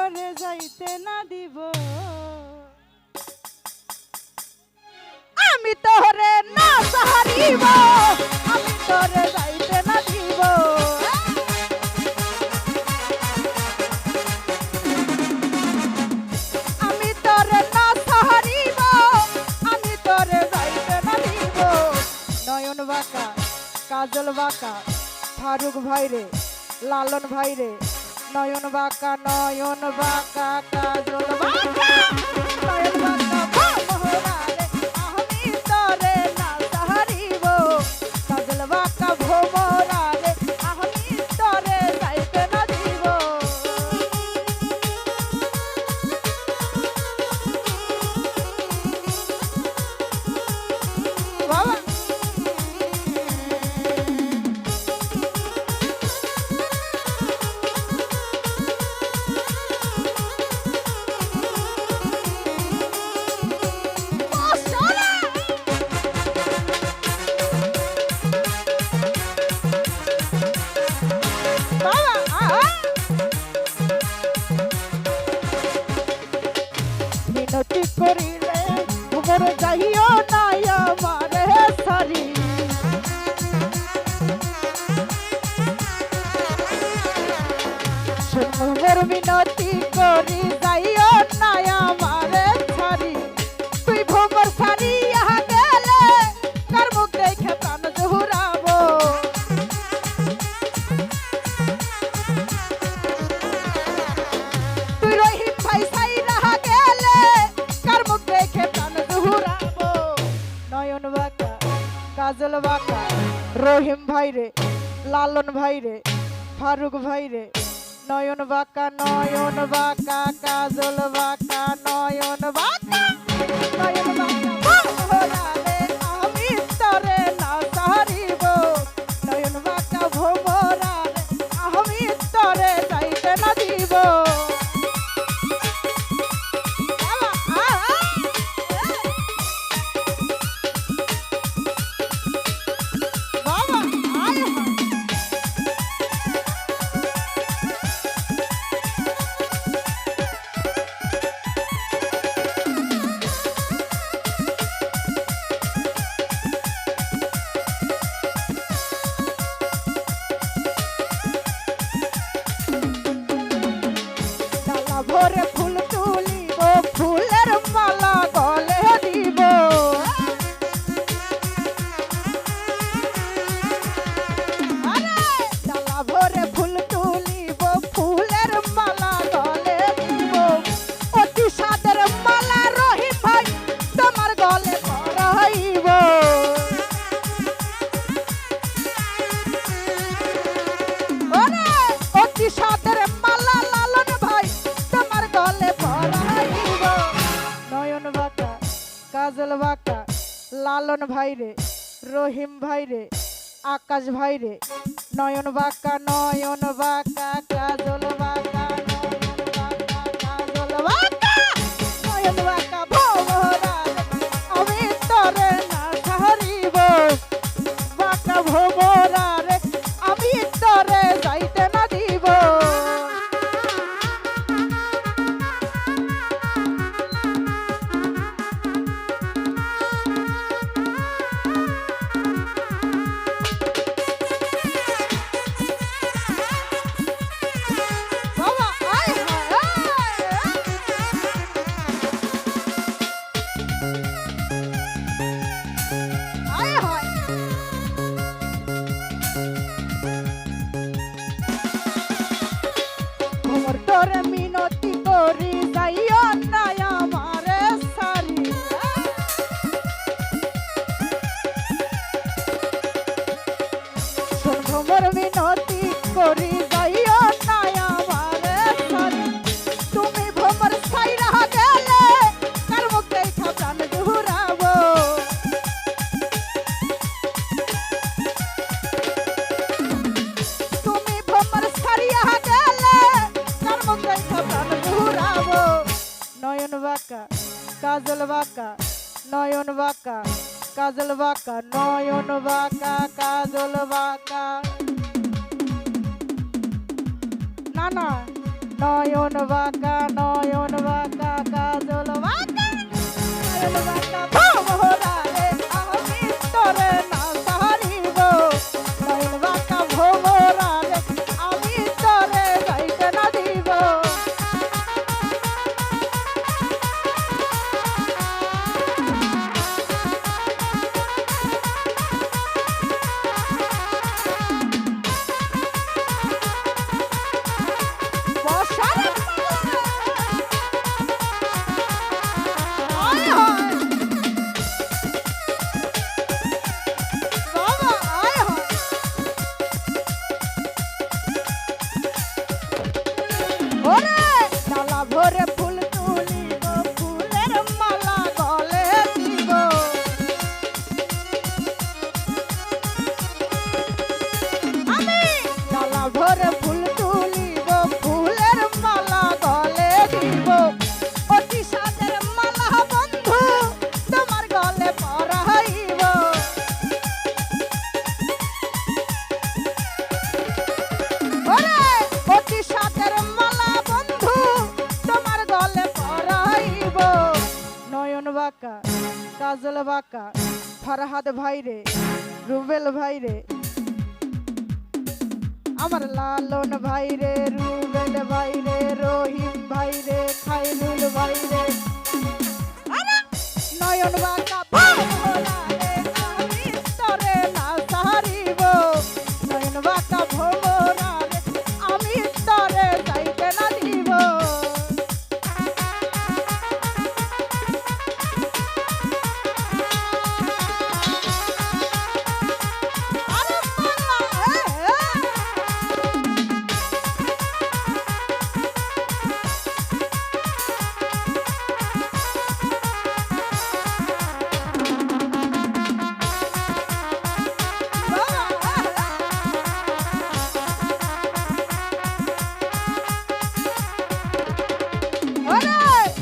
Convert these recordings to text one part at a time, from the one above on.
তোরে যাইতে না দিব, আমি তোরে না সাহারিব, আমি তোরে যাইতে না দিব। আমি তোরে না সাহারিব, আমি তোরে যাইতে না দিব। নয়ন বাঁকা কাজল বাঁকা ফারুক ভাইরে লালন ভাইরে, নয়ন বাঁকা কাজল বাঁকা, নয়ন বাঁকা ভোমরারে, আমি তোরে না সাহারিব, কাজল বাঁকা ভোমরারে, আমি তোরে যাইতে না দিব। বাবা মিনতি করিলে তোমার যাইও নাই আমারে সারি, তোমার মিনতি করি যাইও নাই আমারে সারি। তুই ভোমর সারিয়া গেলে কার মুখ দেখে প্রাণ জুড়াবো, তুই রহিম ভাই সাইরা গেলে কার মুখ দেখে প্রাণ জুড়াবো। নয়ন বাঁকা কাজল বাঁকা রহিম ভাইরে লালন ভাইরে ফারুক ভাইরে, নয়ন বাঁকা কাজল বাঁকা, নয়ন বাঁকা ভোমরারে, আমি তোরে না সাহারিব, নয়ন বাঁকা ভোমরারে, আমি তোরে যাইতে না দিব। বাবা আয় ভোরে ফুল তুলিব, ফুলের মালা গলে দিব, ডালা ভোরে ফুল তুলিব, ফুলের মালা গলে দিব। অতি সাদের মালা রহিম ভাই তোমার গলে পরাইব, অতি সাদের মালা লালন ভাই তোমার গলে পরাইব। নয়ন বাঁকা কাজল বাঁকা লালন ভাইরে রহিম ভাইরে আকাশ ভাইরে, নয়ন বাঁকা কাজল বাঁকা, কাজল বাঁকা, নয়ন বাঁকা ভোমরারে, আমি তোরে না সাহারিব, বাঁকা ভোমরারে, আমি তোরে যাইতে না দিব। বাবা আয় আয় হয় তোমার তোরে মিনতি করি যাইও না আমারে সারি, শোন ভোমর মিনতি করি যাইও না আমারে সারি। তুমি ভোমর সাইরা গেলে কার মুখ দেখা প্রাণ জুড়াবো, তুমি ভোমর সারিয়া গেলে কার মুখ দেখা প্রাণ জুড়াবো। নয়ন বাঁকা কাজল বাঁকা, নয়ন বাঁকা কাজল বাঁকা, নয়ন বাঁকা কাজল বাঁকা। না না নয়ন বাঁকা কাজল বাঁকা নয়ন বাঁকা ভোমরা রে আমি তোরে না সারিব নয়ন বাঁকা ভোমরা রে আমি তোরে যাইতে না দিব ভরে ফুল তুলিব ফুলের মালা গলে দিব আমি ডালা ভরে ফুল তুলিব ফুলের মালা গলে দিব অতি সাদের মালা বন্ধু তোমার গলে পরাইব ওরে অতি সাদের মালা বন্ধু তোমার গলে পরাইব নয়ন বাঁকা কাজল বাঁকা ফরহাদ ভাইরে রুবেল ভাইরে আমার লালন ভাইরে রুবেল ভাইরে রহিম ভাইরে খাইরুল ভাইরে নয়ন বাঁকা ভোমরা রে আমি তোরে না সারিব নয়ন বাঁকা ভোমরা রে আমি তোরে যাইতে না দিব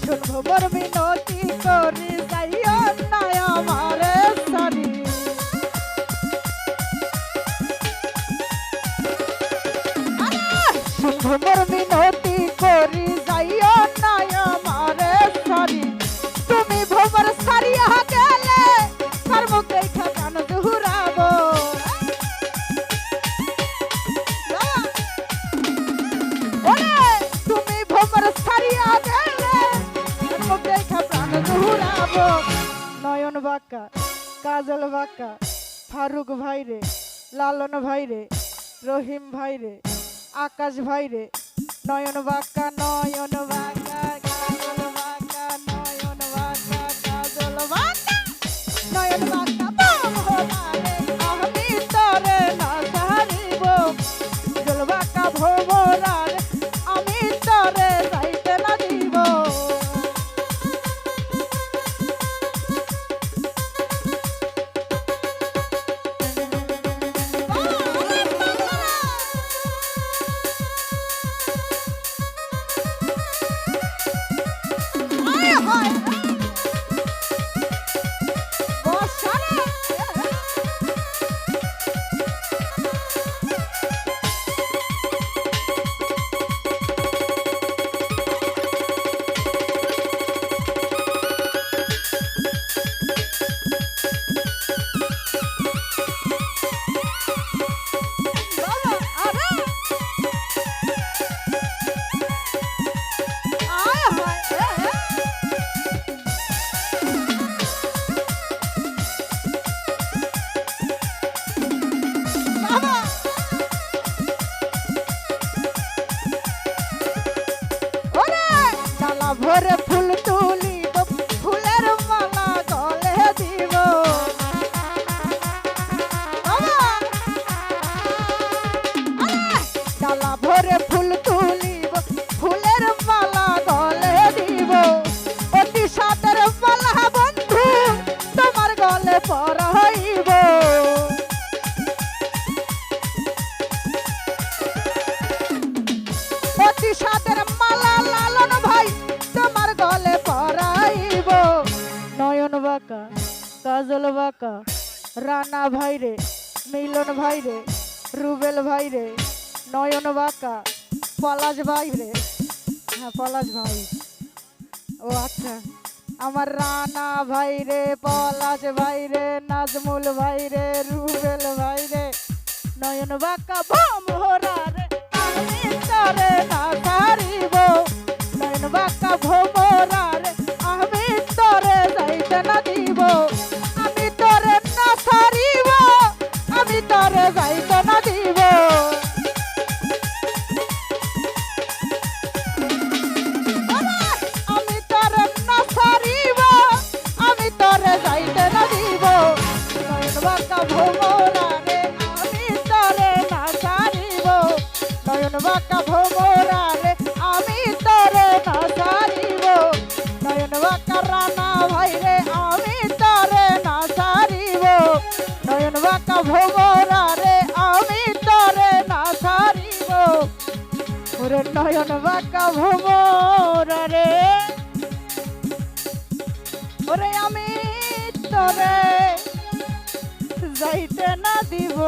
শুনবর মিনতি করি যাইও না আমারে সারি শুনবর মিনতি করি যাইও না আমারে সারি তুমি ভোমর সারিয়া গেলে তার মুখে খান জুহুরাবো ওরে তুমি ভোমর সারিয়া গেলে নয়ন বাঁকা কাজল বাঁকা ফারুক ভাইরে লালন ভাইরে রহিম ভাইরে আকাশ ভাইরে নয়ন বাঁকা কাজল বাঁকা নয়ন বাঁকা কাজল বাঁকা নয়ন বাঁকা ভোমরা রে আমি তোরে না সারিব কাজল বাঁকা ভোমরা রে আমি তোরে যাইতে না দিব ভরে ফুল তুলিব ফুলের মালা গলে দিব ডালা ভরে ফুল তুলিব ফুলের মালা গলে দিব অতি সাদের মালা বন্ধু তোমার গলে পরাইব অতি সাদের মালা লালন ভাই তোমার গলে পরাইব নয়ন বাঁকা কাজল বাঁকা রানা ভাইরে মিলন ভাইরে রুবেল ভাইরে নয়ন বাঁকা পলাশ ভাইরে হ্যাঁ পলাশ ভাই। ও আচ্ছা, আমার রানা ভাই রে, পলাশ ভাই রে, নাজমুল ভাই রে, রুবেল ভাই রে, নয়ন বাঁকা ভোমরা রে, আমি তরে না ছাড়িব। নয়ন বাঁকা ভোমরা রে, আমি তরে যাইতে না দিব। আমি তরে না ছাড়িব, আমি তরে যাইতে না দিব। আমি তরে না ছাড়িব, আমি তরে যাইতে না দিব। নয়ন বাঁকা ভোমরা রে, আমি তরে না ছাড়িব। নয়ন বাঁকা ভোমরা রে, আমি তরে না ছাড়িব। নয়ন বাঁকা রানা ভাই রে, আমি তরে না ছাড়িব। নয়ন বাঁকা ভোমরা রে, আমি তরে না ছাড়িব। ওরে নয়ন বাঁকা ভোমরা রে, ওরে আমি তরে যাইতে না দিব।